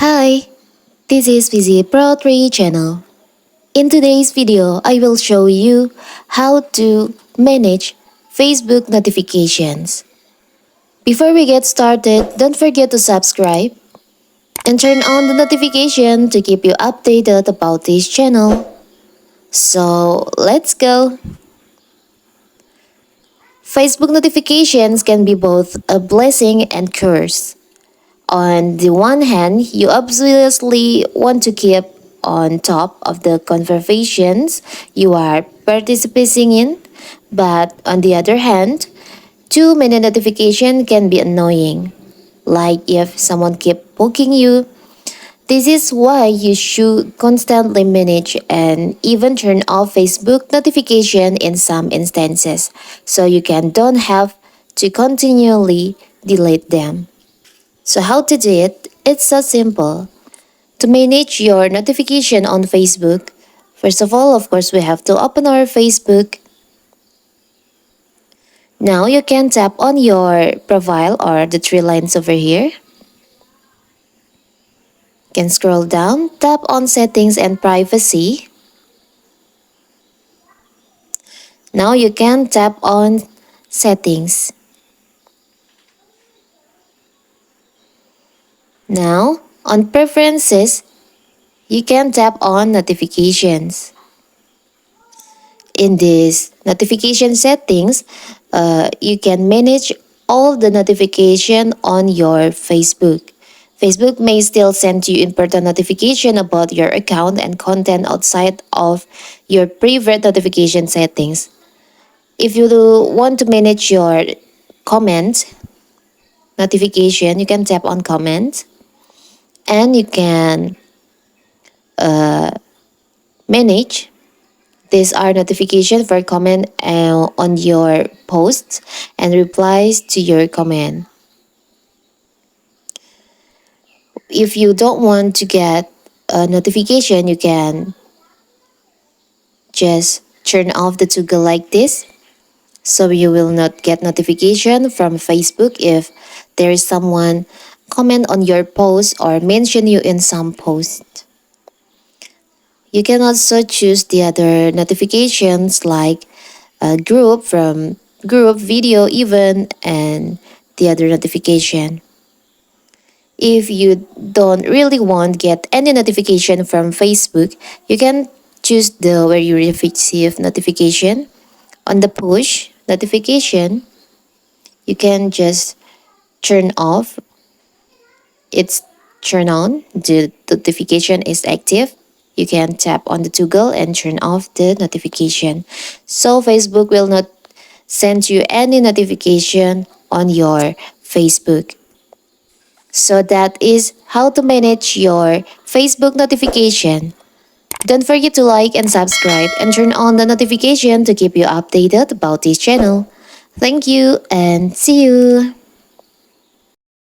Hi, this is VZ Pro 3 channel. In today's video, I will show you how to manage Facebook notifications. Before we get started, don't forget to subscribe and turn on the notification to keep you updated about this channel. So, let's go. Facebook notifications can be both a blessing and curse. On the one hand, you obviously want to keep on top of the conversations you are participating in, but on the other hand, too many notifications can be annoying. Like if someone keep poking you, this is why you should constantly manage and even turn off Facebook notification in some instances so you don't have to continually delete them. So how to do it? It's so simple. To manage your notification on Facebook, first of all, of course, we have to open our Facebook. Now you can tap on your profile or the three lines over here. You can scroll down, tap on settings and privacy. Now you can tap on settings. Now on preferences, you can tap on notifications. In this notification settings, you can manage all the notification on your Facebook. Facebook may still send you important notification about your account and content outside of your private notification settings. If you do want to manage your comment notification, you can tap on comment and you can manage. These are notifications for comment on your posts and replies to your comment. If you don't want to get a notification, you can just turn off the toggle like this, so you will not get notification from Facebook if there is someone comment on your post or mention you in some post. You can also choose the other notifications like group from group, video, event, and the other notification. If you don't really want get any notification from Facebook, you can choose the where you receive notification. On the push notification, you can just turn off. It's turn on. The notification is active. You can tap on the toggle and turn off the notification. So Facebook will not send you any notification on your Facebook. So that is how to manage your Facebook notification. Don't forget to like and subscribe and turn on the notification to keep you updated about this channel. Thank you and see you.